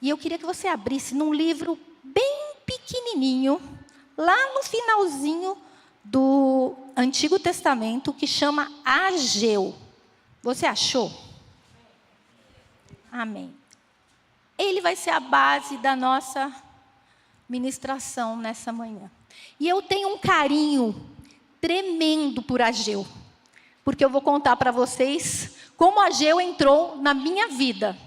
E eu queria que você abrisse num livro bem pequenininho, lá no finalzinho do Antigo Testamento, que chama Ageu. Você achou? Amém. Ele vai ser a base da nossa ministração nessa manhã. E eu tenho um carinho tremendo por Ageu, porque eu vou contar para vocês como Ageu entrou na minha vida.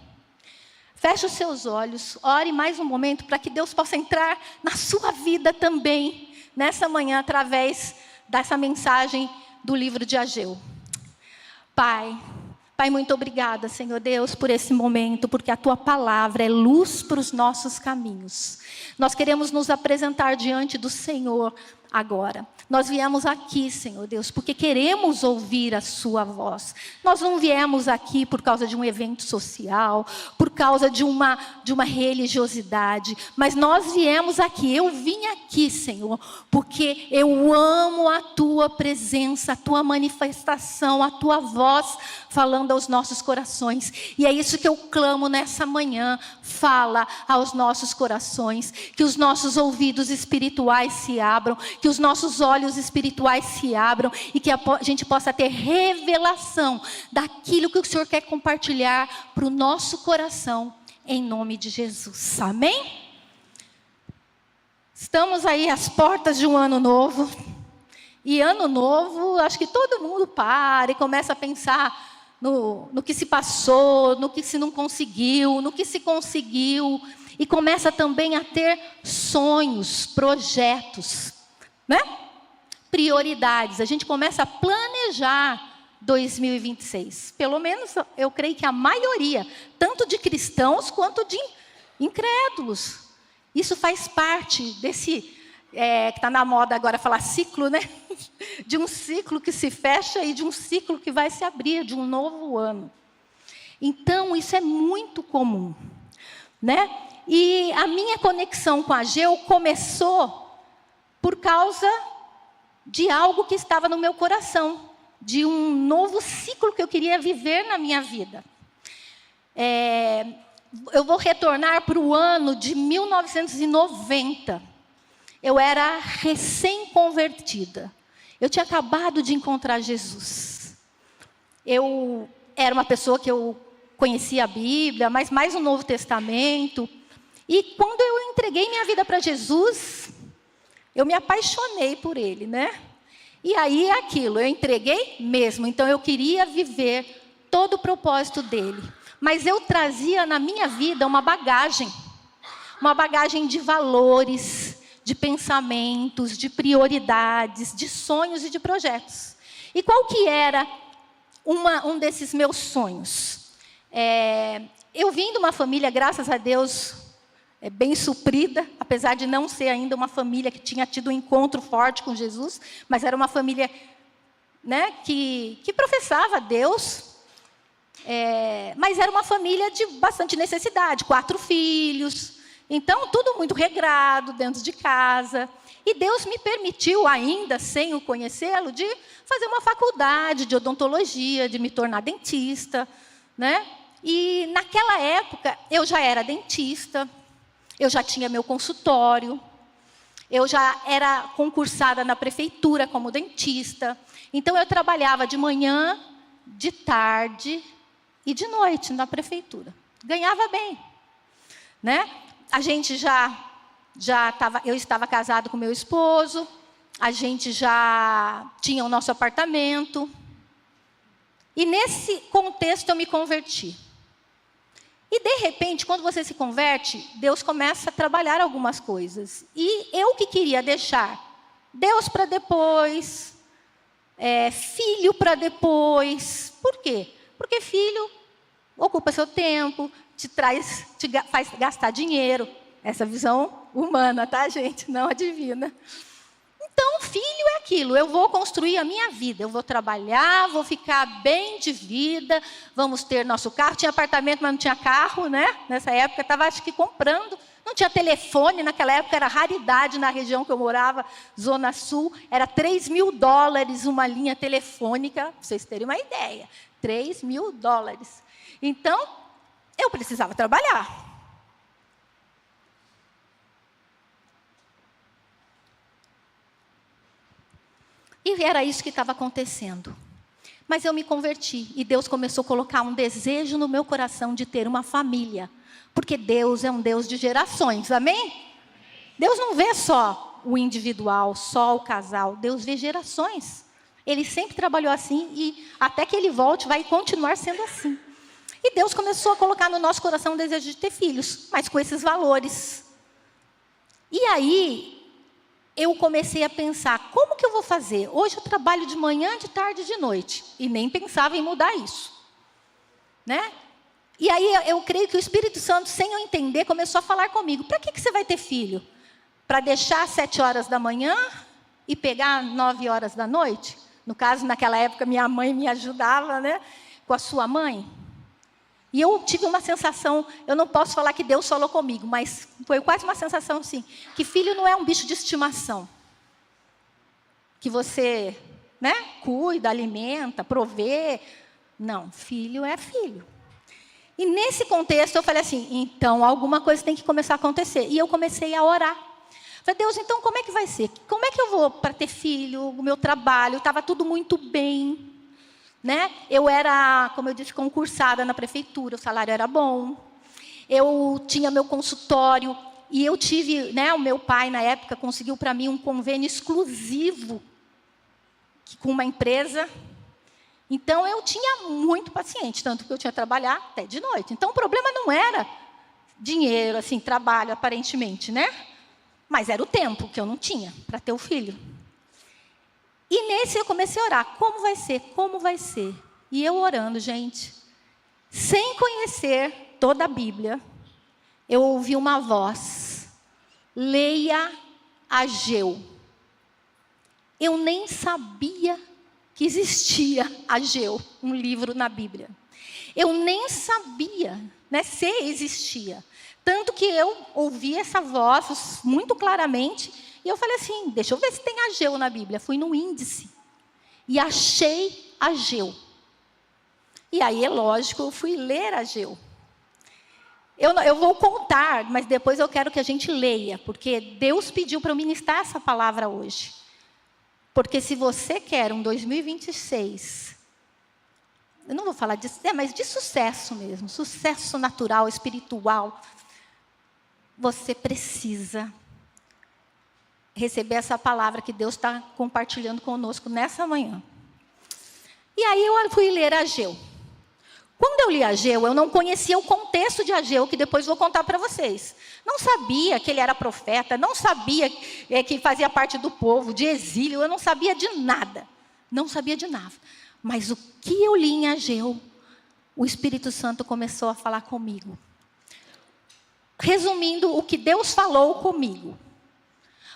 Feche os seus olhos, ore mais um momento para que Deus possa entrar na sua vida também, nessa manhã, através dessa mensagem do livro de Ageu. Pai, muito obrigada, Senhor Deus, por esse momento, porque a Tua palavra é luz para os nossos caminhos. Nós queremos nos apresentar diante do Senhor agora. Nós viemos aqui, Senhor Deus, porque queremos ouvir a Sua voz. Nós não viemos aqui por causa de um evento social, por causa de uma religiosidade, mas nós viemos aqui, eu vim aqui, Senhor, porque eu amo a Tua presença, a Tua manifestação, a Tua voz falando aos nossos corações. E é isso que eu clamo nessa manhã. Fala aos nossos corações, que os nossos ouvidos espirituais se abram, que os nossos olhos espirituais se abram e que a gente possa ter revelação daquilo que o Senhor quer compartilhar para o nosso coração, em nome de Jesus. Amém? Estamos aí às portas de um ano novo. E ano novo, acho que todo mundo para e começa a pensar no que se passou, no que se não conseguiu, no que se conseguiu. E começa também a ter sonhos, projetos, né? Prioridades. A gente começa a planejar 2026. Pelo menos eu creio que a maioria, tanto de cristãos quanto de incrédulos. Isso faz parte desse, que está na moda agora falar ciclo, né? De um ciclo que se fecha e de um ciclo que vai se abrir, de um novo ano. Então, isso é muito comum, né? E a minha conexão com Ageu começou por causa de algo que estava no meu coração, de um novo ciclo que eu queria viver na minha vida. Eu vou retornar para o ano de 1990. Eu era recém-convertida. Eu tinha acabado de encontrar Jesus. Eu era uma pessoa que eu conhecia a Bíblia, mas mais o Novo Testamento. E quando eu entreguei minha vida para Jesus, eu me apaixonei por Ele, né? E aí é aquilo, eu entreguei mesmo. Então eu queria viver todo o propósito dEle. Mas eu trazia na minha vida uma bagagem de valores, de pensamentos, de prioridades, de sonhos e de projetos. E qual que era um desses meus sonhos? Eu vim de uma família, graças a Deus, bem suprida, apesar de não ser ainda uma família que tinha tido um encontro forte com Jesus, mas era uma família, né, que professava Deus, mas era uma família de bastante necessidade, 4 filhos, então tudo muito regrado dentro de casa. E Deus me permitiu, ainda sem o conhecê-lo, de fazer uma faculdade de odontologia, de me tornar dentista, né? E naquela época eu já era dentista, eu já tinha meu consultório, eu já era concursada na prefeitura como dentista. Então eu trabalhava de manhã, de tarde e de noite na prefeitura. Ganhava bem, né? A gente eu estava casado com meu esposo, a gente já tinha o nosso apartamento. E nesse contexto eu me converti. E de repente, quando você se converte, Deus começa a trabalhar algumas coisas. E eu que queria deixar Deus para depois, filho para depois. Por quê? Porque filho ocupa seu tempo, te faz gastar dinheiro. Essa visão humana, tá, gente? Não a divina. Então, filho é aquilo, eu vou construir a minha vida, eu vou trabalhar, vou ficar bem de vida, vamos ter nosso carro. Tinha apartamento, mas não tinha carro, né? Nessa época, estava acho que comprando. Não tinha telefone, naquela época era raridade na região que eu morava, Zona Sul. Era $3.000 uma linha telefônica, para vocês terem uma ideia. $3.000. Então, eu precisava trabalhar. E era isso que estava acontecendo. Mas eu me converti e Deus começou a colocar um desejo no meu coração de ter uma família. Porque Deus é um Deus de gerações, amém? Deus não vê só o individual, só o casal. Deus vê gerações. Ele sempre trabalhou assim e até que Ele volte vai continuar sendo assim. E Deus começou a colocar no nosso coração o desejo de ter filhos, mas com esses valores. E aí, eu comecei a pensar, como que eu vou fazer? Hoje eu trabalho de manhã, de tarde e de noite. E nem pensava em mudar isso. Né? E aí, eu creio que o Espírito Santo, sem eu entender, começou a falar comigo. Para que você vai ter filho? Para deixar às 7 horas da manhã e pegar 9 horas da noite? No caso, naquela época, minha mãe me ajudava, né? Com a sua mãe. E eu tive uma sensação, eu não posso falar que Deus falou comigo, mas foi quase uma sensação assim, que filho não é um bicho de estimação. Que você, né, cuida, alimenta, provê. Não, filho é filho. E nesse contexto eu falei assim, então alguma coisa tem que começar a acontecer. E eu comecei a orar. Falei, Deus, então como é que vai ser? Como é que eu vou para ter filho, o meu trabalho, estava tudo muito bem. Né? Eu era, como eu disse, concursada na prefeitura, o salário era bom. Eu tinha meu consultório e eu tive, né, o meu pai na época conseguiu para mim um convênio exclusivo com uma empresa. Então eu tinha muito paciente, tanto que eu tinha que trabalhar até de noite. Então o problema não era dinheiro, assim, trabalho aparentemente, né? Mas era o tempo que eu não tinha para ter o filho. E nesse eu comecei a orar, como vai ser, como vai ser? E eu orando, gente, sem conhecer toda a Bíblia, eu ouvi uma voz, leia Ageu. Eu nem sabia que existia Ageu, um livro na Bíblia. Eu nem sabia, né, se existia. Tanto que eu ouvi essa voz muito claramente. E eu falei assim, deixa eu ver se tem Ageu na Bíblia. Fui no índice e achei Ageu. E aí, é lógico, eu fui ler Ageu. Eu vou contar, mas depois eu quero que a gente leia, porque Deus pediu para eu ministrar essa palavra hoje. Porque se você quer um 2026, eu não vou falar disso, mas de sucesso mesmo, sucesso natural, espiritual, você precisa receber essa palavra que Deus está compartilhando conosco nessa manhã. E aí eu fui ler Ageu. Quando eu li Ageu, eu não conhecia o contexto de Ageu, que depois vou contar para vocês. Não sabia que ele era profeta, não sabia que fazia parte do povo, de exílio, eu não sabia de nada. Não sabia de nada. Mas o que eu li em Ageu, o Espírito Santo começou a falar comigo. Resumindo, o que Deus falou comigo.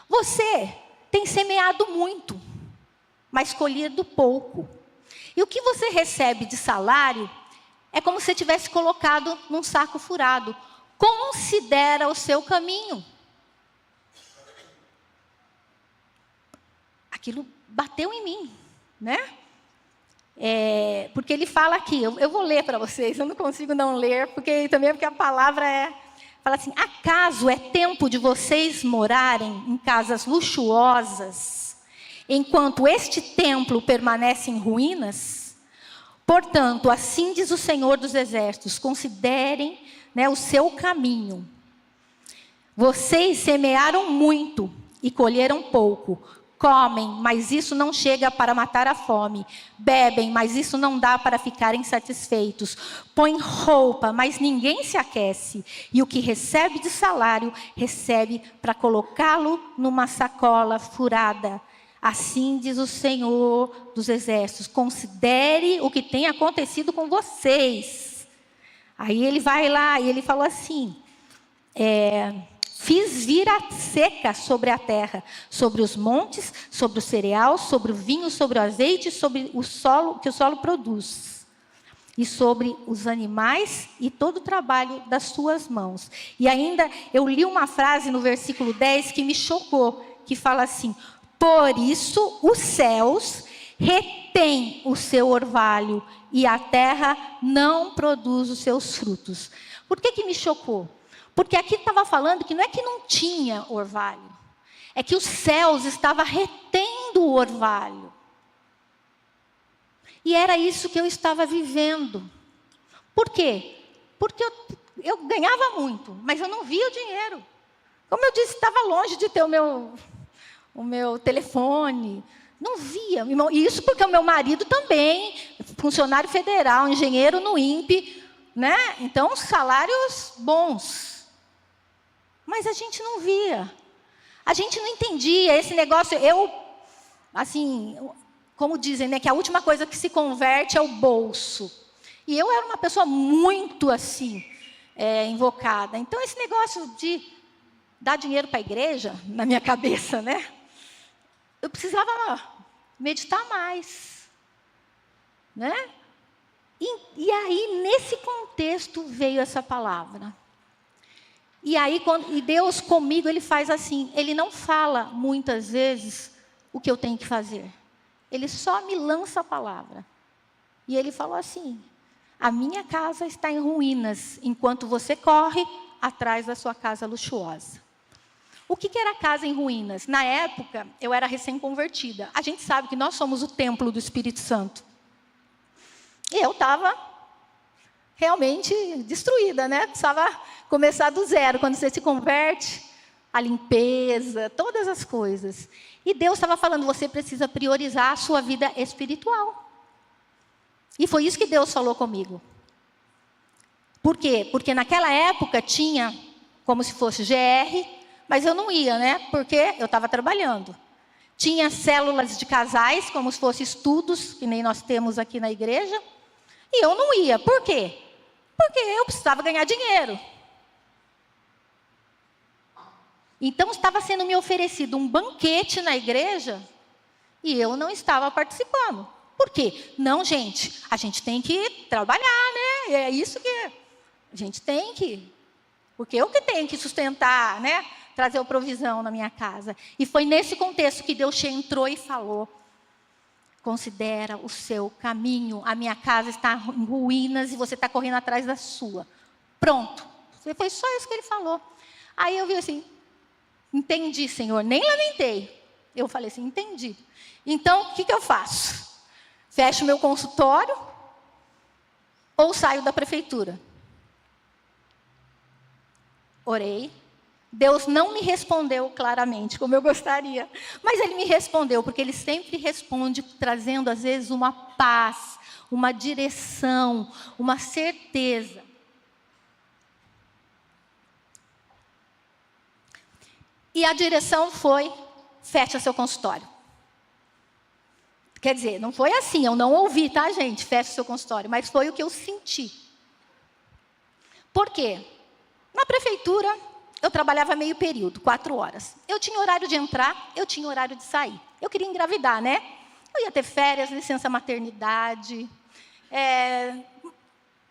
Você tem semeado muito, mas colhido pouco. E o que você recebe de salário é como se tivesse colocado num saco furado. Considera o seu caminho. Aquilo bateu em mim, né? Porque ele fala aqui, eu vou ler para vocês, eu não consigo não ler, porque a palavra fala assim, acaso é tempo de vocês morarem em casas luxuosas, enquanto este templo permanece em ruínas? Portanto, assim diz o Senhor dos Exércitos, considerem, né, o seu caminho. Vocês semearam muito e colheram pouco. Comem, mas isso não chega para matar a fome. Bebem, mas isso não dá para ficarem satisfeitos. Põem roupa, mas ninguém se aquece. E o que recebe de salário, recebe para colocá-lo numa sacola furada. Assim diz o Senhor dos Exércitos. Considere o que tem acontecido com vocês. Aí ele vai lá e ele falou assim... Fiz vir a seca sobre a terra, sobre os montes, sobre o cereal, sobre o vinho, sobre o azeite, sobre o solo que o solo produz. E sobre os animais e todo o trabalho das suas mãos. E ainda eu li uma frase no versículo 10 que me chocou, que fala assim, por isso os céus retêm o seu orvalho e a terra não produz os seus frutos. Por que me chocou? Porque aqui estava falando que não é que não tinha orvalho. É que os céus estavam retendo o orvalho. E era isso que eu estava vivendo. Por quê? Porque eu ganhava muito, mas eu não via o dinheiro. Como eu disse, estava longe de ter o meu telefone. Não via. E isso porque o meu marido também, funcionário federal, engenheiro no INPE, né? Então, salários bons. Mas a gente não via. A gente não entendia esse negócio. Assim, como dizem, né, que a última coisa que se converte é o bolso. E eu era uma pessoa muito assim, invocada. Então, esse negócio de dar dinheiro para a igreja, na minha cabeça, né? Eu precisava meditar mais, né? E aí, nesse contexto, veio essa palavra. E aí, e Deus comigo, Ele faz assim, Ele não fala muitas vezes o que eu tenho que fazer. Ele só me lança a palavra. E Ele falou assim, a minha casa está em ruínas, enquanto você corre atrás da sua casa luxuosa. O que era casa em ruínas? Na época, eu era recém-convertida. A gente sabe que nós somos o templo do Espírito Santo. E eu estava realmente destruída, né? Precisava começar do zero. Quando você se converte, a limpeza, todas as coisas. E Deus estava falando, você precisa priorizar a sua vida espiritual. E foi isso que Deus falou comigo. Por quê? Porque naquela época tinha como se fosse GR, mas eu não ia, né? Porque eu estava trabalhando. Tinha células de casais, como se fossem estudos, que nem nós temos aqui na igreja. E eu não ia. Por quê? Porque eu precisava ganhar dinheiro. Então, estava sendo me oferecido um banquete na igreja e eu não estava participando. Por quê? Não, gente, a gente tem que trabalhar, né? É isso que a gente tem que... Porque eu que tenho que sustentar, né? Trazer a provisão na minha casa. E foi nesse contexto que Deus entrou e falou, considera o seu caminho, a minha casa está em ruínas e você está correndo atrás da sua. Pronto. Foi só isso que Ele falou. Aí eu vi assim, entendi, Senhor, nem lamentei. Eu falei assim, entendi. Então, o que eu faço? Fecho meu consultório ou saio da prefeitura? Orei. Deus não me respondeu claramente, como eu gostaria. Mas Ele me respondeu, porque Ele sempre responde, trazendo, às vezes, uma paz, uma direção, uma certeza. E a direção foi, fecha seu consultório. Quer dizer, não foi assim, eu não ouvi, tá, gente? Fecha seu consultório, mas foi o que eu senti. Por quê? Na prefeitura, eu trabalhava meio período, 4 horas. Eu tinha horário de entrar, eu tinha horário de sair. Eu queria engravidar, né? Eu ia ter férias, licença maternidade,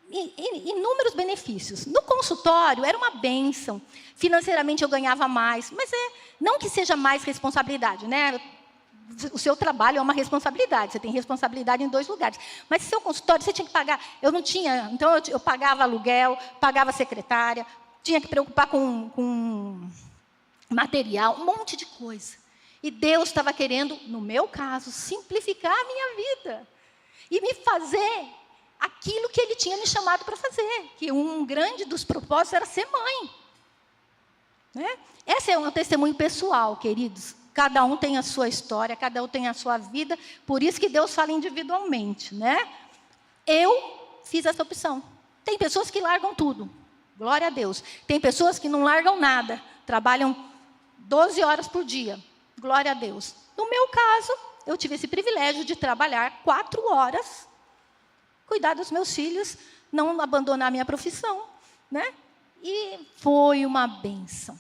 inúmeros benefícios. No consultório, era uma bênção. Financeiramente, eu ganhava mais. Mas não que seja mais responsabilidade, né? O seu trabalho é uma responsabilidade. Você tem responsabilidade em 2 lugares. Mas seu consultório, você tinha que pagar. Eu não tinha. Então, eu pagava aluguel, pagava secretária, tinha que preocupar com material, um monte de coisa. E Deus estava querendo, no meu caso, simplificar a minha vida. E me fazer aquilo que Ele tinha me chamado para fazer. Que um grande dos propósitos era ser mãe. Né? Esse é um testemunho pessoal, queridos. Cada um tem a sua história, cada um tem a sua vida. Por isso que Deus fala individualmente, né? Eu fiz essa opção. Tem pessoas que largam tudo. Glória a Deus. Tem pessoas que não largam nada. Trabalham 12 horas por dia. Glória a Deus. No meu caso, eu tive esse privilégio de trabalhar 4 horas, cuidar dos meus filhos, não abandonar a minha profissão, né? E foi uma bênção.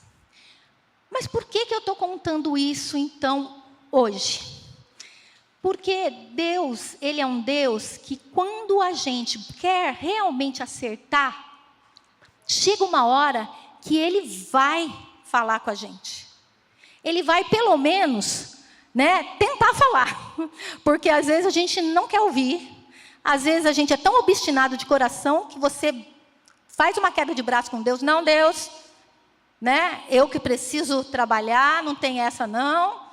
Mas por que eu estou contando isso, então, hoje? Porque Deus, Ele é um Deus que, quando a gente quer realmente acertar, chega uma hora que Ele vai falar com a gente. Ele vai, pelo menos, né, tentar falar. Porque, às vezes, a gente não quer ouvir. Às vezes, a gente é tão obstinado de coração que você faz uma queda de braço com Deus. Não, Deus... Né? Eu que preciso trabalhar, não tem essa não.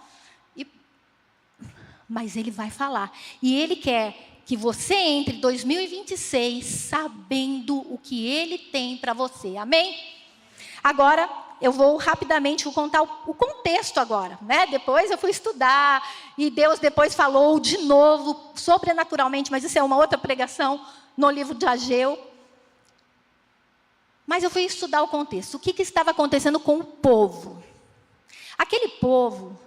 Mas Ele vai falar. E Ele quer que você entre 2026 sabendo o que Ele tem para você. Amém? Agora, eu vou rapidamente contar o contexto agora, né? Depois eu fui estudar e Deus depois falou de novo, sobrenaturalmente, mas isso é uma outra pregação no livro de Ageu. Mas eu fui estudar o contexto. O que estava acontecendo com o povo? Aquele povo,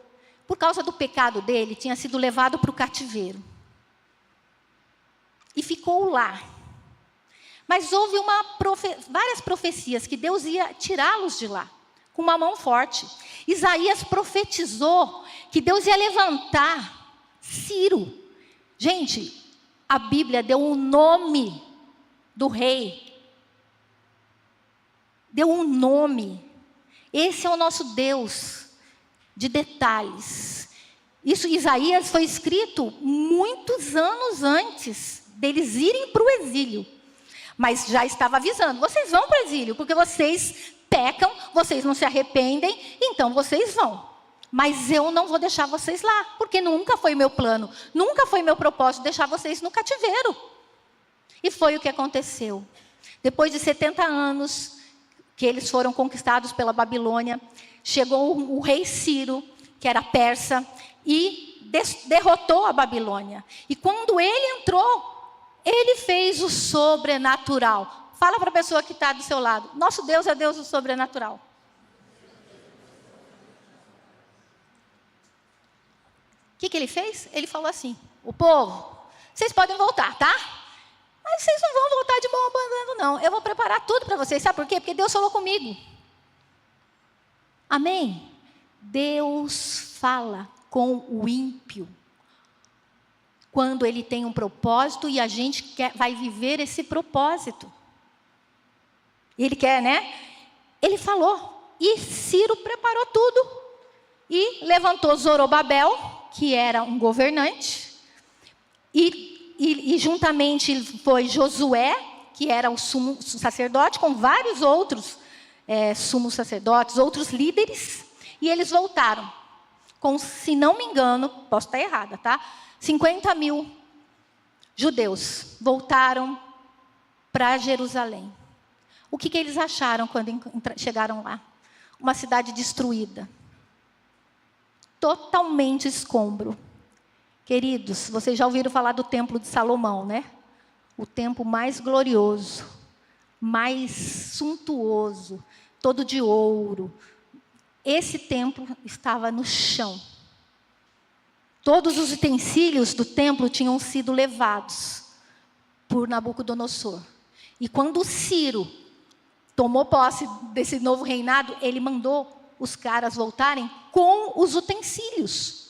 por causa do pecado dele, tinha sido levado para o cativeiro. E ficou lá. Mas houve várias profecias que Deus ia tirá-los de lá, com uma mão forte. Isaías profetizou que Deus ia levantar Ciro. Gente, a Bíblia deu um nome do rei. Deu um nome. Esse é o nosso Deus de detalhes. Isso, Isaías foi escrito muitos anos antes deles irem para o exílio. Mas já estava avisando, vocês vão para o exílio, porque vocês pecam, vocês não se arrependem, então vocês vão. Mas eu não vou deixar vocês lá, porque nunca foi meu plano, nunca foi meu propósito deixar vocês no cativeiro. E foi o que aconteceu. Depois de 70 anos que eles foram conquistados pela Babilônia, chegou o rei Ciro, que era persa, e derrotou a Babilônia. E quando ele entrou, ele fez o sobrenatural. Fala para a pessoa que está do seu lado. Nosso Deus é Deus do sobrenatural. O que ele fez? Ele falou assim: o povo, vocês podem voltar, tá? Mas vocês não vão voltar de mão abanando, não. Eu vou preparar tudo para vocês. Sabe por quê? Porque Deus falou comigo. Amém? Deus fala com o ímpio quando ele tem um propósito e a gente vai viver esse propósito. Ele quer, né? Ele falou. E Ciro preparou tudo. E levantou Zorobabel, que era um governante. E juntamente foi Josué, que era o sumo sacerdote, com vários outros sumos sacerdotes, outros líderes. E eles voltaram com, se não me engano, posso estar errada, tá? 50 mil judeus voltaram para Jerusalém. O que eles acharam quando chegaram lá? Uma cidade destruída. Totalmente escombro. Queridos, vocês já ouviram falar do Templo de Salomão, né? O templo mais glorioso, mais suntuoso, todo de ouro. Esse templo estava no chão. Todos os utensílios do templo tinham sido levados por Nabucodonosor. E quando Ciro tomou posse desse novo reinado, ele mandou os caras voltarem com os utensílios.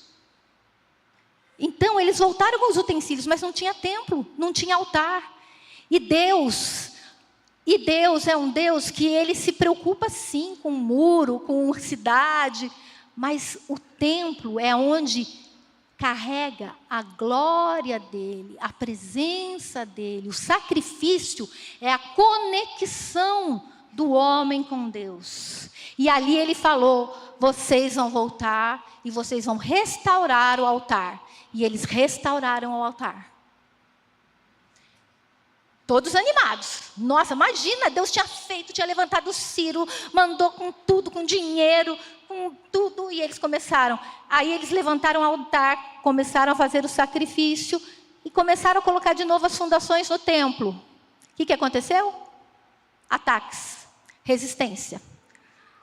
Então, eles voltaram com os utensílios, mas não tinha templo, não tinha altar. E Deus é um Deus que ele se preocupa sim com o muro, com a cidade, mas o templo é onde carrega a glória dele, a presença dele. O sacrifício é a conexão do homem com Deus. E ali ele falou: vocês vão voltar e vocês vão restaurar o altar. E eles restauraram o altar. Todos animados. Nossa, imagina, Deus tinha levantado Ciro, mandou com tudo, com dinheiro, com tudo, e eles começaram. Aí eles levantaram o altar, começaram a fazer o sacrifício e começaram a colocar de novo as fundações no templo. O que aconteceu? Ataques, resistência.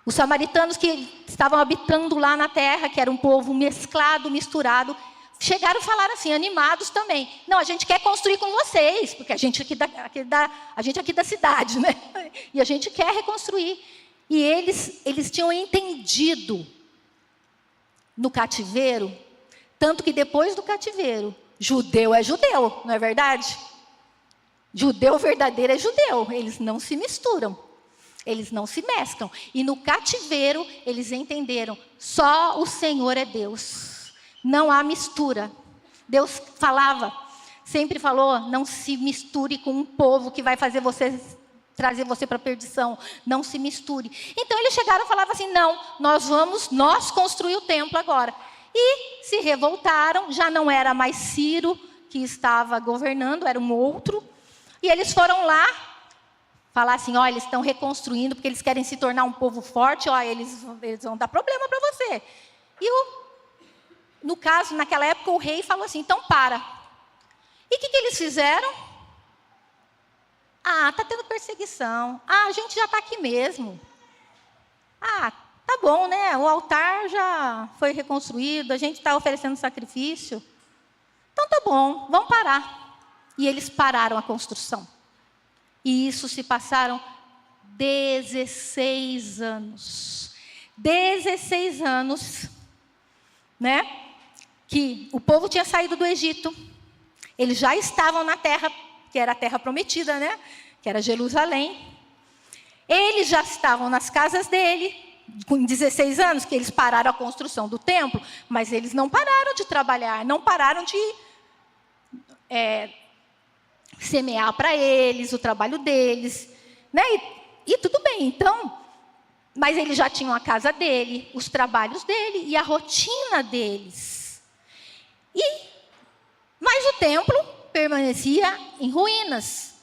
Os samaritanos que estavam habitando lá na terra, que era um povo mesclado, misturado, chegaram a falar assim, animados também. Não, a gente quer construir com vocês, porque a gente aqui da cidade, né? E a gente quer reconstruir. E eles tinham entendido no cativeiro, tanto que depois do cativeiro, judeu é judeu, não é verdade? Judeu verdadeiro é judeu, eles não se misturam, eles não se mesclam. E no cativeiro, eles entenderam, só o Senhor é Deus, não há mistura. Deus sempre falou, não se misture com um povo que vai trazer você para a perdição, não se misture. Então eles chegaram e falavam assim, não, nós construir o templo agora. E se revoltaram, já não era mais Ciro que que estava governando, era um outro. E eles foram lá falar assim, eles estão reconstruindo porque eles querem se tornar um povo forte, eles vão dar problema para você. E no caso, naquela época, o rei falou assim, então para. E o que eles fizeram? Está tendo perseguição. A gente já está aqui mesmo. Tá bom, né? O altar já foi reconstruído, a gente está oferecendo sacrifício. Então tá bom, vamos parar. E eles pararam a construção. E isso se passaram 16 anos. 16 anos, né? Que o povo tinha saído do Egito. Eles já estavam na terra, que era a terra prometida, né? Que era Jerusalém. Eles já estavam nas casas dele, com 16 anos, que eles pararam a construção do templo, mas eles não pararam de trabalhar, não pararam de semear para eles, o trabalho deles, né? E tudo bem, então, mas eles já tinham a casa dele, os trabalhos dele e a rotina deles. Mas o templo permanecia em ruínas.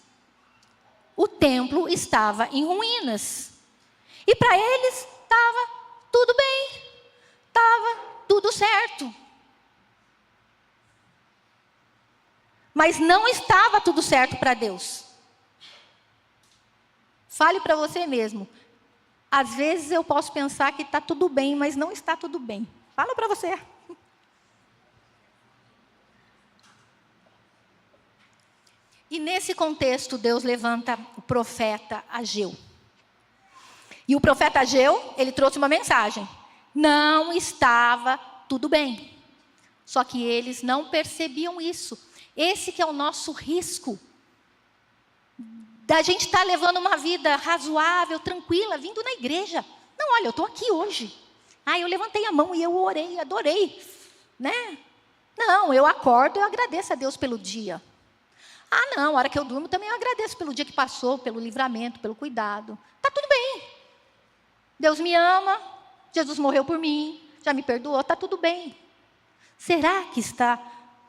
O templo estava em ruínas. E para eles estava tudo bem, estava tudo certo. Mas não estava tudo certo para Deus. Fale para você mesmo. Às vezes eu posso pensar que está tudo bem, mas não está tudo bem. Fala para você. E nesse contexto, Deus levanta o profeta Ageu. E o profeta Ageu, ele trouxe uma mensagem. Não estava tudo bem. Só que eles não percebiam isso. Esse que é o nosso risco. Da gente estar levando uma vida razoável, tranquila, vindo na igreja. Não, olha, eu estou aqui hoje. Eu levantei a mão e eu orei, adorei. Né? Não, eu acordo e eu agradeço a Deus pelo dia. Não, a hora que eu durmo também eu agradeço pelo dia que passou, pelo livramento, pelo cuidado. Está tudo bem. Deus me ama, Jesus morreu por mim, já me perdoou, está tudo bem. Será que está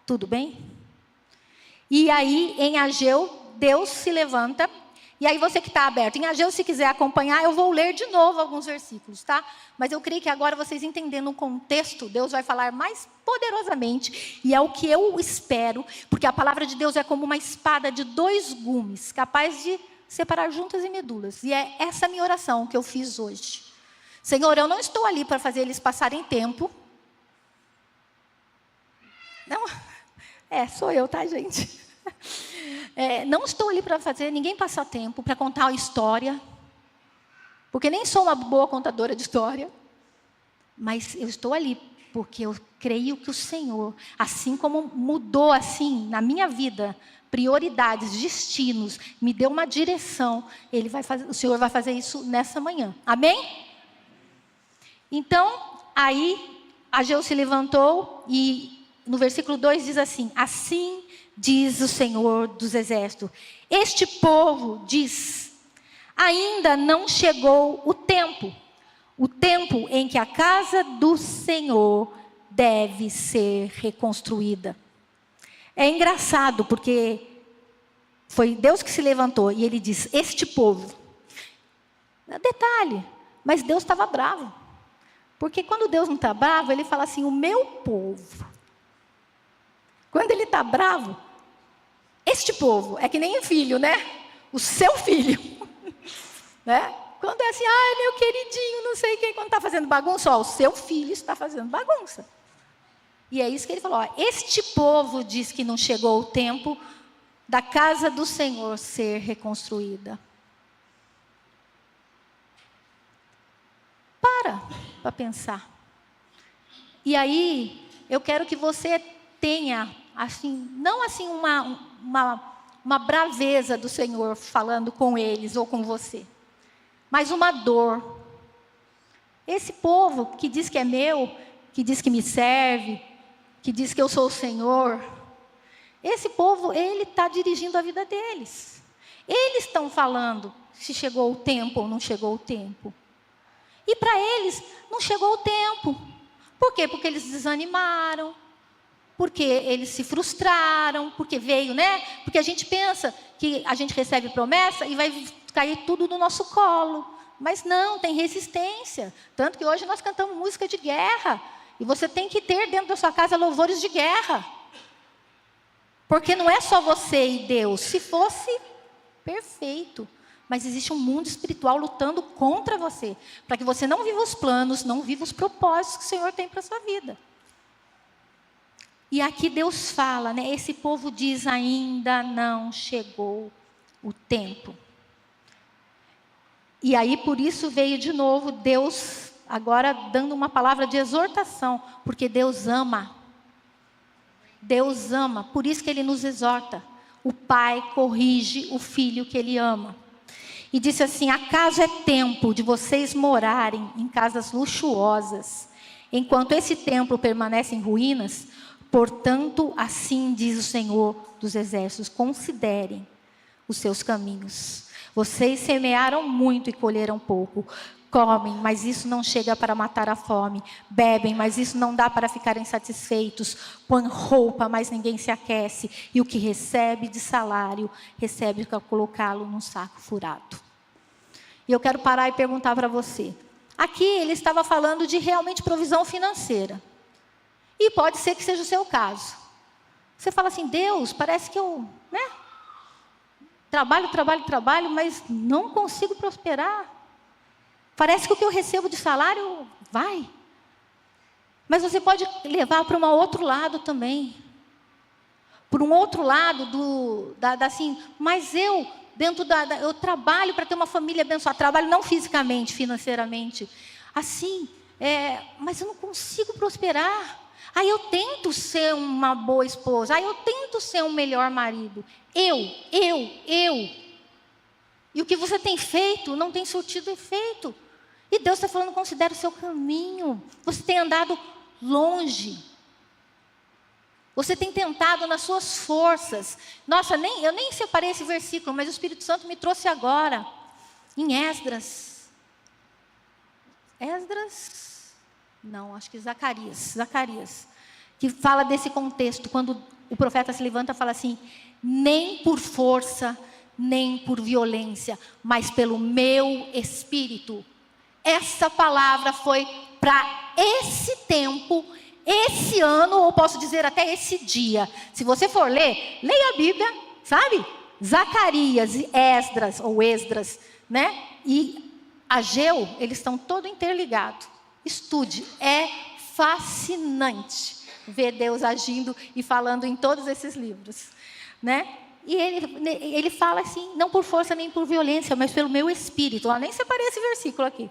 tudo bem? E aí, em Ageu, Deus se levanta. E aí, você que está aberto, em Ageu, se quiser acompanhar, eu vou ler de novo alguns versículos, tá? Mas eu creio que agora vocês entendendo o contexto, Deus vai falar mais poderosamente. E é o que eu espero, porque a palavra de Deus é como uma espada de 2 gumes, capaz de separar juntas e medulas. E é essa minha oração que eu fiz hoje. Senhor, eu não estou ali para fazer eles passarem tempo. Não, sou eu, tá, gente? Não estou ali para fazer ninguém passar tempo, para contar uma história. Porque nem sou uma boa contadora de história. Mas eu estou ali porque eu creio que o Senhor, assim como mudou assim na minha vida, prioridades, destinos, me deu uma direção, o Senhor vai fazer isso nessa manhã. Amém? Então, aí, Ageu se levantou e no versículo 2 diz assim: assim diz o Senhor dos Exércitos, este povo diz, ainda não chegou o tempo em que a casa do Senhor deve ser reconstruída. É engraçado porque foi Deus que se levantou e ele diz, este povo. Detalhe, mas Deus estava bravo. Porque quando Deus não está bravo, ele fala assim, o meu povo. Quando ele está bravo, este povo, é que nem filho, né? O seu filho. Né? Quando é assim, meu queridinho, não sei quem, quando está fazendo bagunça, o seu filho está fazendo bagunça. E é isso que ele falou, este povo diz que não chegou o tempo da casa do Senhor ser reconstruída. Para pensar. E aí, eu quero que você tenha, assim, não assim uma braveza do Senhor falando com eles ou com você, mas uma dor. Esse povo que diz que é meu, que diz que me serve, que diz que eu sou o Senhor, esse povo, ele está dirigindo a vida deles. Eles estão falando se chegou o tempo ou não chegou o tempo. E para eles, não chegou o tempo. Por quê? Porque eles desanimaram. porque eles se frustraram, porque veio, né? Porque a gente pensa que a gente recebe promessa e vai cair tudo no nosso colo. Mas não, tem resistência. Tanto que hoje nós cantamos música de guerra. E você tem que ter dentro da sua casa louvores de guerra. Porque não é só você e Deus. Se fosse, perfeito. Mas existe um mundo espiritual lutando contra você. Para que você não viva os planos, não viva os propósitos que o Senhor tem para a sua vida. E aqui Deus fala, né? Esse povo diz, ainda não chegou o tempo. E aí, por isso, veio de novo Deus, agora dando uma palavra de exortação, porque Deus ama. Deus ama, por isso que Ele nos exorta. O pai corrige o filho que Ele ama. E disse assim, acaso é tempo de vocês morarem em casas luxuosas, enquanto esse templo permanece em ruínas? Portanto, assim diz o Senhor dos Exércitos, considerem os seus caminhos. Vocês semearam muito e colheram pouco. Comem, mas isso não chega para matar a fome. Bebem, mas isso não dá para ficarem satisfeitos. Põem roupa, mas ninguém se aquece. E o que recebe de salário, recebe para colocá-lo num saco furado. E eu quero parar e perguntar para você. Aqui ele estava falando de realmente provisão financeira. E pode ser que seja o seu caso. Você fala assim, Deus, parece que eu, né? Trabalho, mas não consigo prosperar. Parece que o que eu recebo de salário vai. Mas você pode levar para um outro lado também. Por um outro lado, assim, mas eu trabalho para ter uma família abençoada. Trabalho não fisicamente, financeiramente. Assim, mas eu não consigo prosperar. Aí eu tento ser uma boa esposa. Aí eu tento ser um melhor marido. Eu. E o que você tem feito não tem surtido efeito. E Deus está falando, considere o seu caminho. Você tem andado longe. Você tem tentado nas suas forças. Nossa, eu nem separei esse versículo, mas o Espírito Santo me trouxe agora. Em Esdras. Não, acho que Zacarias. Que fala desse contexto, quando o profeta se levanta e fala assim, nem por força, nem por violência, mas pelo meu Espírito. Essa palavra foi para esse tempo, esse ano, ou posso dizer até esse dia. Se você for ler, leia a Bíblia, sabe? Zacarias, Esdras, né? E Ageu, eles estão todos interligados. Estude, é fascinante ver Deus agindo e falando em todos esses livros, né? E ele fala assim, não por força nem por violência, mas pelo meu Espírito. Eu nem separei esse versículo aqui.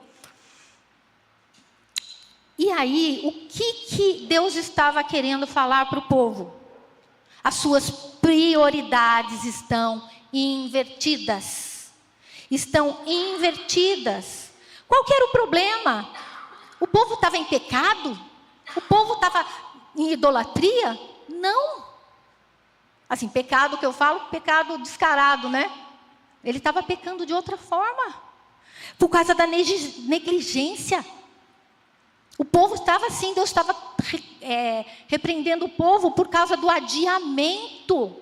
E aí, o que Deus estava querendo falar para o povo? As suas prioridades estão invertidas. Qual que era o problema? O povo estava em pecado? O povo estava em idolatria? Não. Assim, pecado que eu falo, pecado descarado, né? Ele estava pecando de outra forma. Por causa da negligência. O povo estava assim, Deus estava repreendendo o povo por causa do adiamento.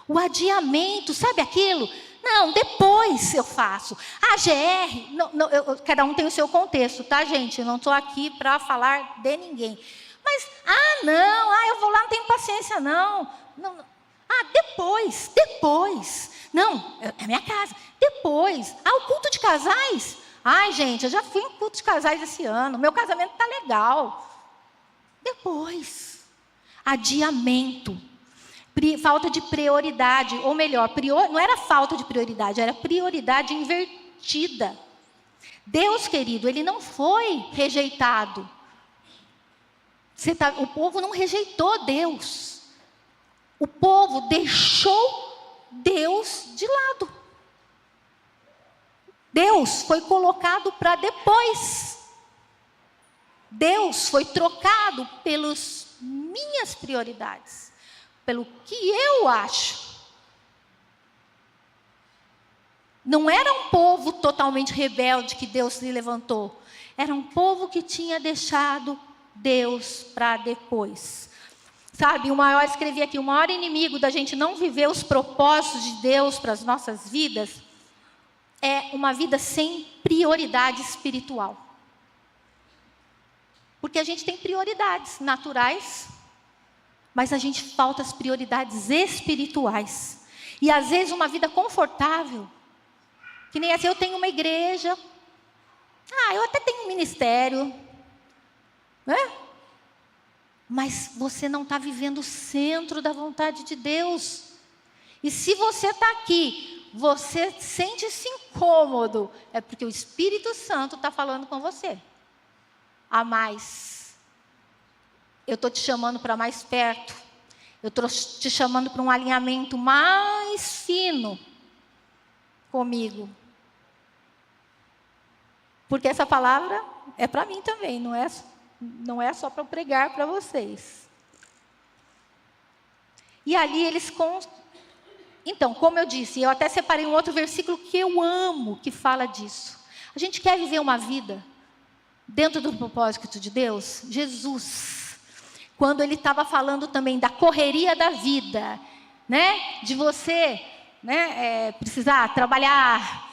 O adiamento, sabe aquilo? Não, depois eu faço. A GR, cada um tem o seu contexto, tá, gente? Eu não estou aqui para falar de ninguém. Mas, eu vou lá, não tenho paciência, não. Depois. Não, é minha casa. Depois. O culto de casais. Ai, gente, eu já fui em culto de casais esse ano. Meu casamento está legal. Depois. Adiamento. Falta de prioridade. Ou melhor, não era falta de prioridade, era prioridade invertida. Deus, querido, Ele não foi rejeitado. O povo não rejeitou Deus. O povo deixou Deus de lado. Deus foi colocado para depois. Deus foi trocado pelas minhas prioridades, pelo que eu acho. Não era um povo totalmente rebelde que Deus se levantou. Era um povo que tinha deixado Deus para depois. Sabe, escrevi aqui, o maior inimigo da gente não viver os propósitos de Deus para as nossas vidas é uma vida sem prioridade espiritual. Porque a gente tem prioridades naturais, mas a gente falta as prioridades espirituais. E às vezes uma vida confortável, que nem assim, eu tenho uma igreja, eu até tenho um ministério, né? Mas você não está vivendo o centro da vontade de Deus. E se você está aqui, você sente-se incômodo, é porque o Espírito Santo está falando com você. A mais. Eu estou te chamando para mais perto. Eu estou te chamando para um alinhamento mais fino comigo. Porque essa palavra é para mim também, não é só para pregar para vocês. E ali eles... Então, como eu disse, eu até separei um outro versículo que eu amo, que fala disso. A gente quer viver uma vida dentro do propósito de Deus? Jesus, quando ele estava falando também da correria da vida, né? De você, né, precisar trabalhar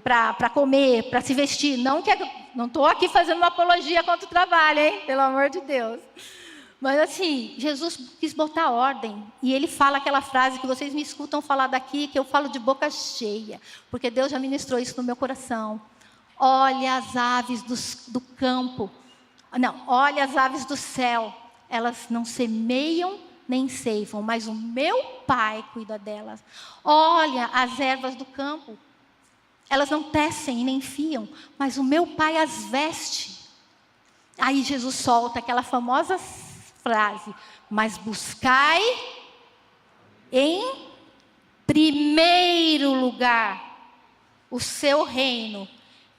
para comer, para se vestir. Não estou aqui fazendo uma apologia contra o trabalho, hein? Pelo amor de Deus. Mas assim, Jesus quis botar ordem. E ele fala aquela frase que vocês me escutam falar daqui, que eu falo de boca cheia. Porque Deus já ministrou isso no meu coração. Olha as aves do campo. Não, olha as aves do céu. Elas não semeiam nem ceifam, mas o meu Pai cuida delas. Olha as ervas do campo. Elas não tecem e nem fiam, mas o meu Pai as veste. Aí Jesus solta aquela famosa frase: mas buscai em primeiro lugar o seu reino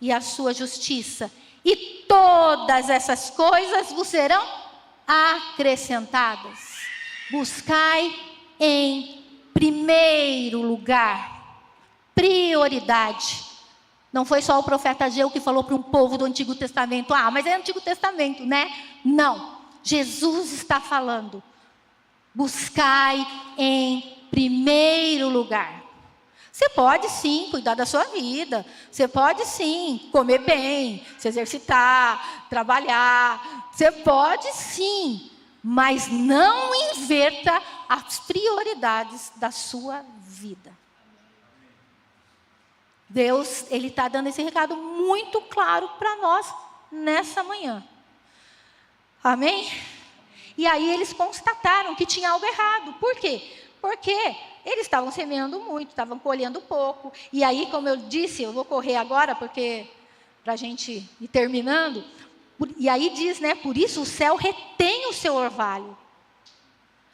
e a sua justiça, e todas essas coisas vos serão acrescentadas. Buscai em primeiro lugar. Prioridade. Não foi só o profeta Ageu que falou para um povo do Antigo Testamento: mas é Antigo Testamento, né? Não. Jesus está falando: buscai em primeiro lugar. Você pode sim cuidar da sua vida. Você pode sim comer bem, se exercitar, trabalhar. Você pode sim, mas não inverta as prioridades da sua vida. Deus, Ele está dando esse recado muito claro para nós nessa manhã. Amém? E aí eles constataram que tinha algo errado. Por quê? Porque eles estavam semeando muito, estavam colhendo pouco. E aí, como eu disse, eu vou correr agora, porque para a gente ir terminando. E aí diz, né? Por isso o céu retém o seu orvalho.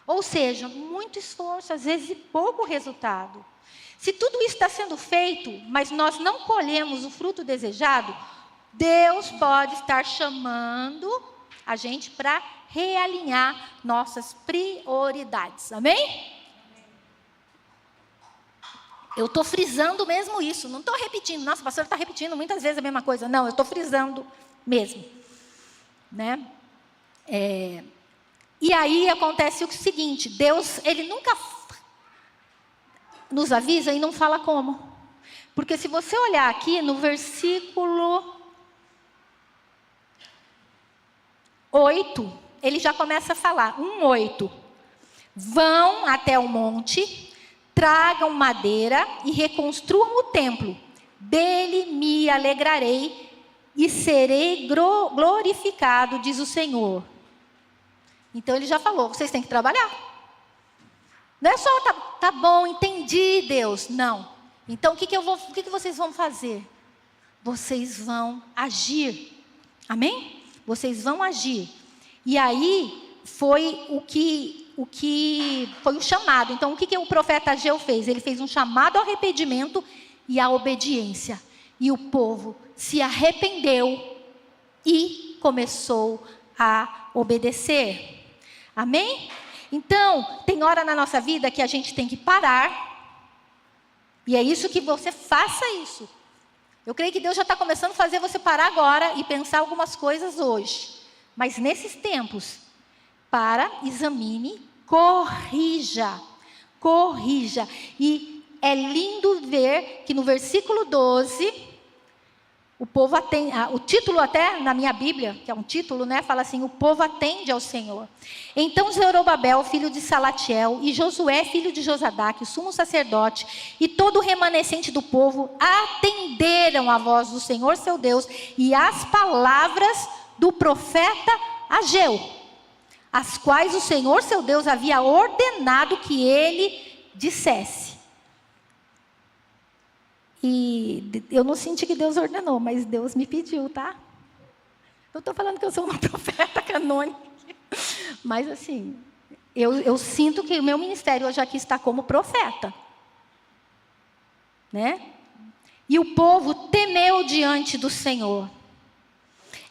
Ou seja, muito esforço, às vezes, e pouco resultado. Se tudo isso está sendo feito, mas nós não colhemos o fruto desejado, Deus pode estar chamando a gente para realinhar nossas prioridades. Amém? Eu estou frisando mesmo isso, não estou repetindo. Nossa, o pastor está repetindo muitas vezes a mesma coisa. Não, eu estou frisando mesmo. Né? E aí acontece o seguinte: Deus, Ele nunca nos avisa e não fala como. Porque se você olhar aqui no versículo 8, ele já começa a falar, 1:8. Vão até o monte, tragam madeira e reconstruam o templo. Dele me alegrarei e serei glorificado, diz o Senhor. Então ele já falou, vocês têm que trabalhar. Não é só, tá bom, entendi, Deus. Não. Então, o que vocês vão fazer? Vocês vão agir. Amém? Vocês vão agir. E aí, foi o que foi o chamado. Então, o que o profeta Ageu fez? Ele fez um chamado ao arrependimento e à obediência. E o povo se arrependeu e começou a obedecer. Amém? Então, tem hora na nossa vida que a gente tem que parar. E é isso que você faça isso. Eu creio que Deus já está começando a fazer você parar agora e pensar algumas coisas hoje. Mas nesses tempos, examine corrija. E é lindo ver que no versículo 12, o povo atende, o título até na minha Bíblia, que é um título, né, fala assim: o povo atende ao Senhor. Então Zorobabel, filho de Salatiel, e Josué, filho de Josadaque, o sumo sacerdote, e todo o remanescente do povo atenderam à voz do Senhor seu Deus e às palavras do profeta Ageu, as quais o Senhor seu Deus havia ordenado que ele dissesse. E eu não senti que Deus ordenou, mas Deus me pediu, tá? Não estou falando que eu sou uma profeta canônica, mas assim, eu sinto que o meu ministério hoje aqui está como profeta, né? E o povo temeu diante do Senhor.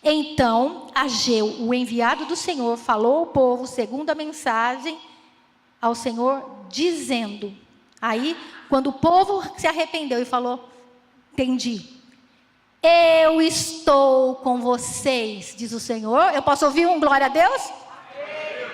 Então Ageu, o enviado do Senhor, falou ao povo segundo a mensagem ao Senhor, dizendo. Aí, quando o povo se arrependeu e falou: entendi, eu estou com vocês, diz o Senhor. Eu posso ouvir um glória a Deus? Amém.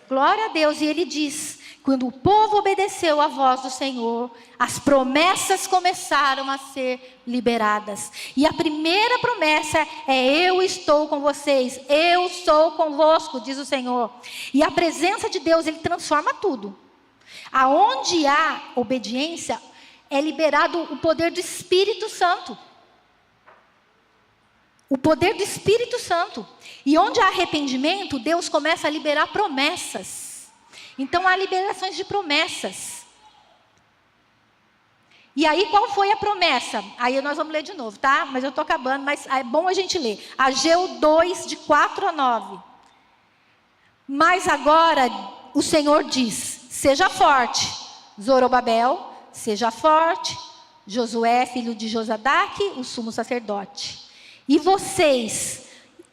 Glória a Deus. E ele diz: quando o povo obedeceu à voz do Senhor, as promessas começaram a ser liberadas. E a primeira promessa é: eu estou com vocês, eu sou convosco, diz o Senhor. E a presença de Deus, ele transforma tudo. Aonde há obediência, é liberado o poder do Espírito Santo. O poder do Espírito Santo. E onde há arrependimento, Deus começa a liberar promessas. Então há liberações de promessas. E aí qual foi a promessa? Aí nós vamos ler de novo, tá? Mas eu estou acabando, mas é bom a gente ler. Ageu 2, de 4 a 9. Mas agora o Senhor diz: seja forte, Zorobabel, seja forte, Josué, filho de Josadaque, o sumo sacerdote. E vocês,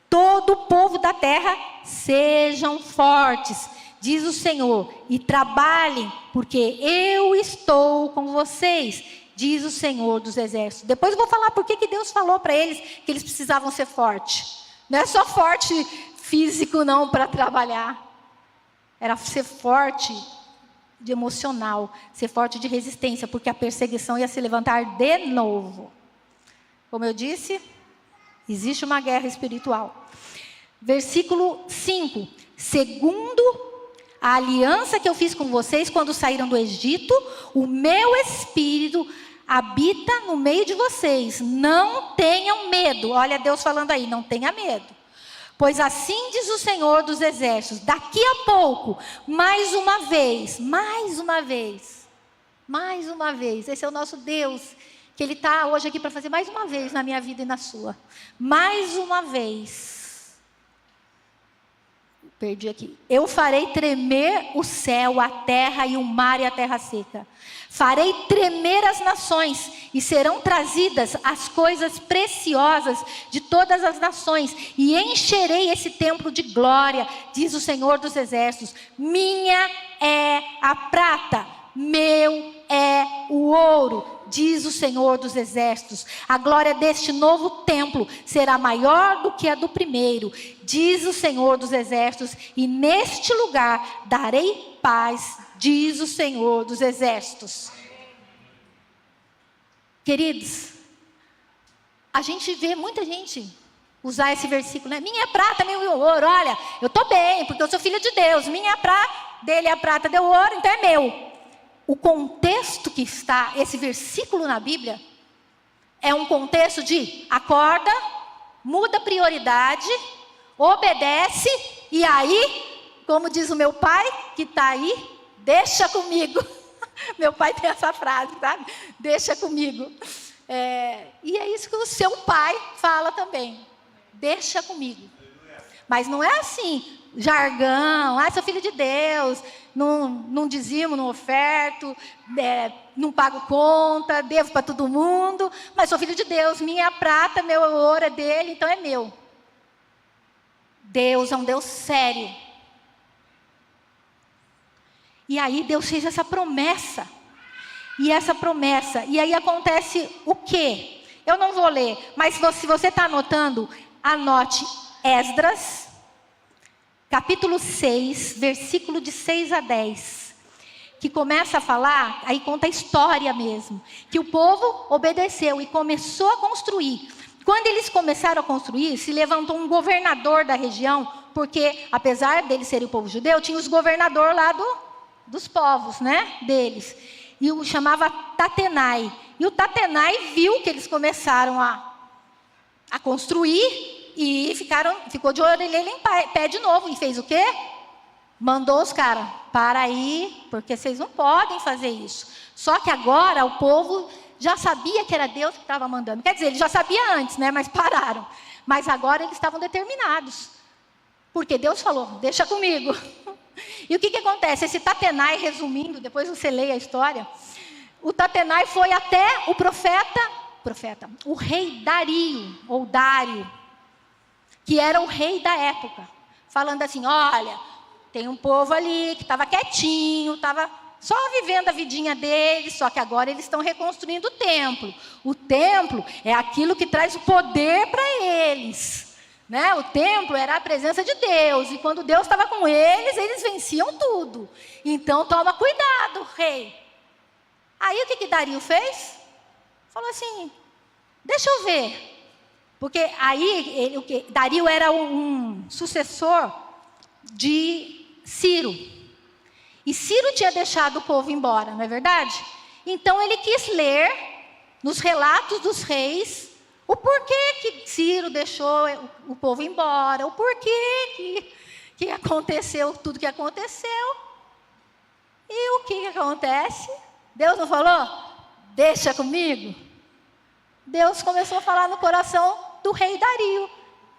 todo o povo da terra, sejam fortes, diz o Senhor, e trabalhem, porque eu estou com vocês, diz o Senhor dos exércitos. Depois eu vou falar por que Deus falou para eles que eles precisavam ser fortes. Não é só forte físico não para trabalhar. Era ser forte de emocional, ser forte de resistência, porque a perseguição ia se levantar de novo. Como eu disse, existe uma guerra espiritual. Versículo 5. Segundo a aliança que eu fiz com vocês quando saíram do Egito, o meu Espírito habita no meio de vocês. Não tenham medo. Olha Deus falando aí, não tenha medo. Pois assim diz o Senhor dos exércitos: daqui a pouco, mais uma vez, esse é o nosso Deus, que Ele está hoje aqui para fazer mais uma vez na minha vida e na sua. Mais uma vez. Perdi aqui. Eu farei tremer o céu, a terra e o mar e a terra seca. Farei tremer as nações e serão trazidas as coisas preciosas de todas as nações. E encherei esse templo de glória, diz o Senhor dos exércitos. Minha é a prata, meu é o ouro, diz o Senhor dos exércitos. A glória deste novo templo será maior do que a do primeiro, diz o Senhor dos exércitos. E neste lugar darei paz, diz o Senhor dos exércitos. Queridos, a gente vê muita gente usar esse versículo, né? Minha é prata, meu é ouro. Olha, eu estou bem, porque eu sou filha de Deus. Minha é a prata, dele é a prata, deu ouro, então é meu. O contexto que está esse versículo na Bíblia é um contexto de acorda, muda a prioridade, obedece, e aí, como diz o meu pai, que está aí, deixa comigo. Meu pai tem essa frase, sabe? Deixa comigo. E é isso que o seu pai fala também. Deixa comigo. Mas não é assim, jargão, sou filho de Deus, não dizimo, não oferto, não pago conta, devo para todo mundo, mas sou filho de Deus, minha prata, meu ouro é dele, então é meu. Deus é um Deus sério. E aí Deus fez essa promessa. E aí acontece o quê? Eu não vou ler, mas se você está anotando, anote Esdras, capítulo 6, versículo de 6 a 10. Que começa a falar, aí conta a história mesmo. Que o povo obedeceu e começou a construir. Quando eles começaram a construir, se levantou um governador da região, porque apesar deles serem o povo judeu, tinha os governadores lá dos povos, né, deles. E o chamava Tatenai. E o Tatenai viu que eles começaram a construir e ficou de orelha em pé de novo. E fez o quê? Mandou os caras, para aí, porque vocês não podem fazer isso. Só que agora o povo já sabia que era Deus que estava mandando. Quer dizer, eles já sabiam antes, né? Mas pararam. Mas agora eles estavam determinados. Porque Deus falou, deixa comigo. E o que acontece? Esse Tatenai, resumindo, depois você lê a história. O Tatenai foi até o o rei Dario, ou Dário, que era o rei da época. Falando assim, olha, tem um povo ali que estava quietinho, estava só vivendo a vidinha deles, só que agora eles estão reconstruindo o templo. O templo é aquilo que traz o poder para eles. Né? O templo era a presença de Deus, e quando Deus estava com eles, eles venciam tudo. Então toma cuidado, rei. Aí o que Dario fez? Falou assim, deixa eu ver. Porque aí Dario era um sucessor de Ciro. E Ciro tinha deixado o povo embora, não é verdade? Então ele quis ler nos relatos dos reis o porquê que Ciro deixou o povo embora, o porquê que aconteceu tudo que aconteceu. E o que acontece? Deus não falou? Deixa comigo. Deus começou a falar no coração do rei Dario,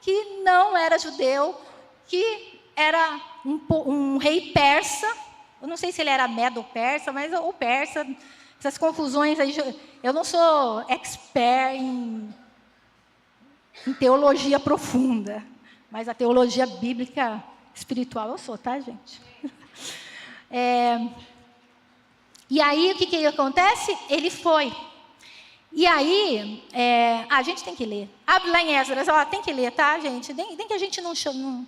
que não era judeu, que era um rei persa. Eu não sei se ele era medo-persa, mas o persa, essas confusões aí. Eu não sou expert em teologia profunda, mas a teologia bíblica espiritual eu sou, tá, gente? E aí, o que acontece? Ele foi. E aí, a gente tem que ler. Abre lá em Esdras, tem que ler, tá, gente? Nem que a gente não chame.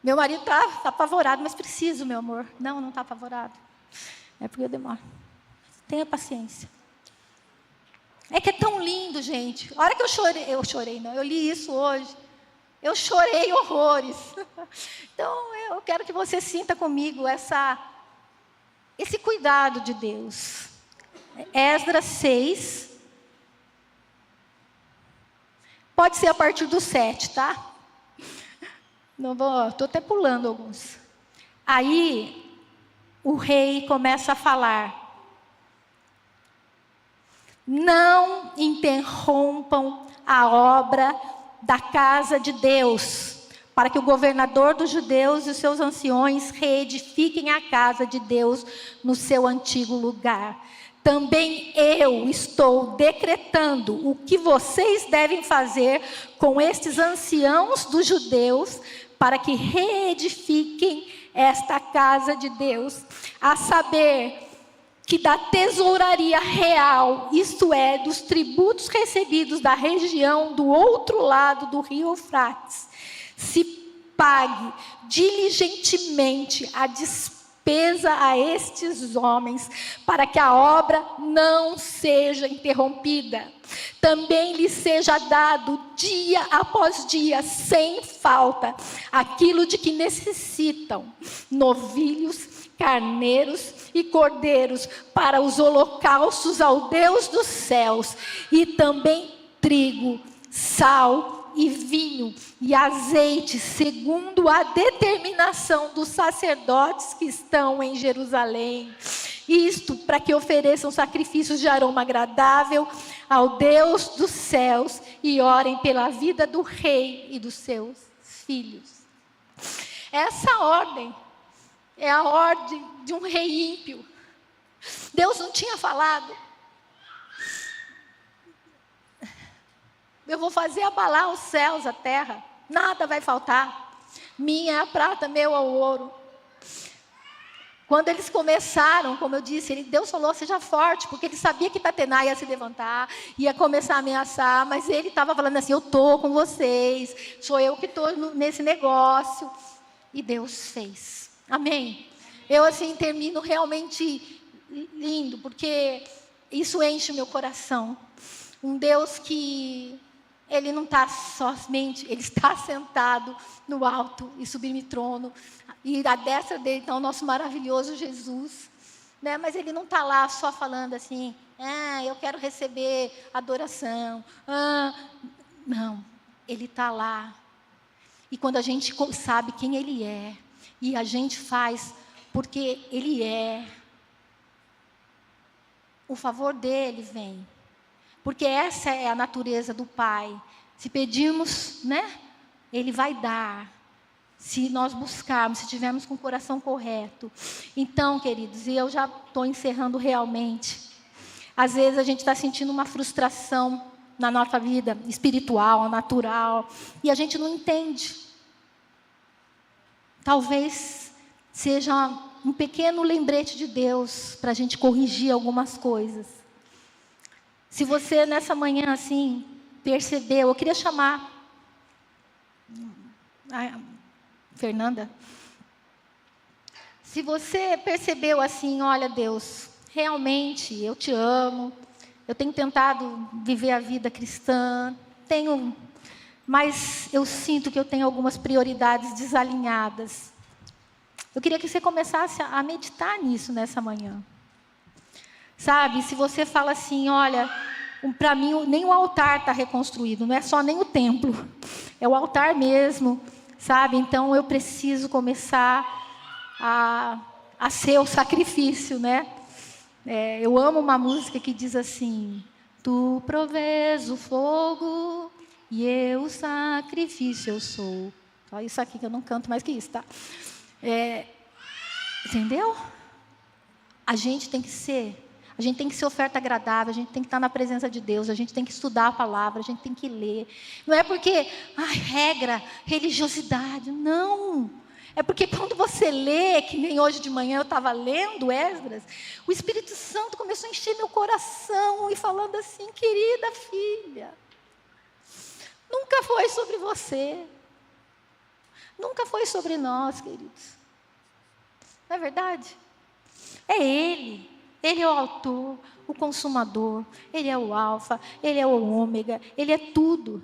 Meu marido está apavorado, mas preciso, meu amor. Não está apavorado. É porque eu demoro. Tenha paciência. É que é tão lindo, gente. A hora que eu li isso hoje. Eu chorei horrores. Então, eu quero que você sinta comigo esse cuidado de Deus. Esdras 6. Pode ser a partir do 7, tá? Estou até pulando alguns. Aí, o rei começa a falar. Não interrompam a obra da casa de Deus, para que o governador dos judeus e os seus anciões reedifiquem a casa de Deus no seu antigo lugar. Também eu estou decretando o que vocês devem fazer com estes anciãos dos judeus para que reedifiquem esta casa de Deus, a saber, que da tesouraria real, isto é, dos tributos recebidos da região do outro lado do rio Eufrates, se pague diligentemente a despesa a estes homens, para que a obra não seja interrompida. Também lhes seja dado dia após dia, sem falta, aquilo de que necessitam, novilhos, carneiros e cordeiros para os holocaustos ao Deus dos céus, e também trigo, sal e vinho e azeite, segundo a determinação dos sacerdotes que estão em Jerusalém. Isto para que ofereçam sacrifícios de aroma agradável ao Deus dos céus e orem pela vida do rei e dos seus filhos. Essa ordem é a ordem de um rei ímpio. Deus não tinha falado: eu vou fazer abalar os céus, a terra, nada vai faltar. Minha é a prata, meu é o ouro. Quando eles começaram, como eu disse, Deus falou, seja forte, porque ele sabia que Tatenai ia se levantar, ia começar a ameaçar, mas ele estava falando assim, eu estou com vocês, sou eu que estou nesse negócio. E Deus fez. Amém? Eu assim termino realmente lindo, porque isso enche o meu coração. Um Deus que Ele não está somente, Ele está sentado no alto e sublime trono. E à destra dele está o nosso maravilhoso Jesus. Né? Mas Ele não está lá só falando assim, eu quero receber adoração. Não, Ele está lá. E quando a gente sabe quem Ele é, e a gente faz porque Ele é, o favor dEle vem. Porque essa é a natureza do Pai. Se pedirmos, né, Ele vai dar. Se nós buscarmos, se tivermos com o coração correto. Então, queridos, e eu já estou encerrando realmente. Às vezes a gente está sentindo uma frustração na nossa vida espiritual, natural, e a gente não entende. Talvez seja um pequeno lembrete de Deus para a gente corrigir algumas coisas. Se você nessa manhã assim percebeu, eu queria chamar a Fernanda. Se você percebeu assim, olha Deus, realmente eu te amo, eu tenho tentado viver a vida cristã, mas eu sinto que eu tenho algumas prioridades desalinhadas. Eu queria que você começasse a meditar nisso nessa manhã. Sabe, se você fala assim, olha, para mim nem o altar está reconstruído, não é só nem o templo, é o altar mesmo, sabe? Então eu preciso começar a ser o sacrifício, né? Eu amo uma música que diz assim, tu provês o fogo e eu o sacrifício eu sou. Só isso aqui que eu não canto mais que isso, tá? Entendeu? A gente tem que ser oferta agradável, a gente tem que estar na presença de Deus, a gente tem que estudar a palavra, a gente tem que ler. Não é porque, regra, religiosidade, não. É porque quando você lê, que nem hoje de manhã eu estava lendo Esdras, o Espírito Santo começou a encher meu coração e falando assim, querida filha, nunca foi sobre você, nunca foi sobre nós, queridos. Não é verdade? É Ele. Ele é o autor, o consumador. Ele é o alfa, Ele é o ômega. Ele é tudo.